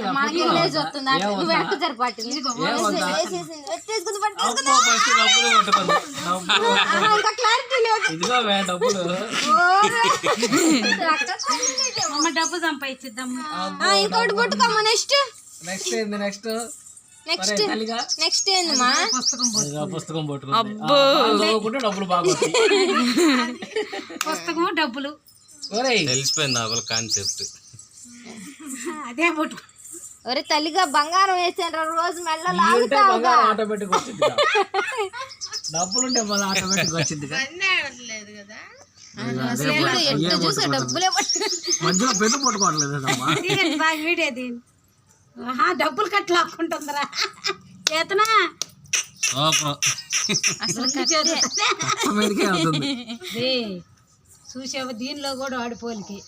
మనకి లేజ్ వస్తుంది నువ్వు వెనక్కి జరపాటింది ఇంకా క్లారిటీ లేదు డబ్బు సంపాదించిద్దాం ఇంకోటి పుట్టుకోమ్మ నెక్స్ట్ ఏందమ్మా పుస్తకం డబ్బులు పుస్తకము డబ్బులు తెలిసిపోయింది ఆ కాన్సెప్ట్ అదే పుట్టు ఒరే తల్లిగా బంగారం వేసాను రోజు మెల్ల లాగుతావుగా ఆటోమేటిక్ వచ్చింది డబ్బులుంటే మళ్ళీ ఆటోమేటిక్ వచ్చింది ఎట్టు చూసా డబ్బులే మధ్యలో పెద్ద పట్టుకోవట్లేదు వీడేది డబ్బులు కట్టలాక్కుంటుందిరా చేతనా అవుతుంది చూసావు దీనిలో కూడా ఆడిపోలికి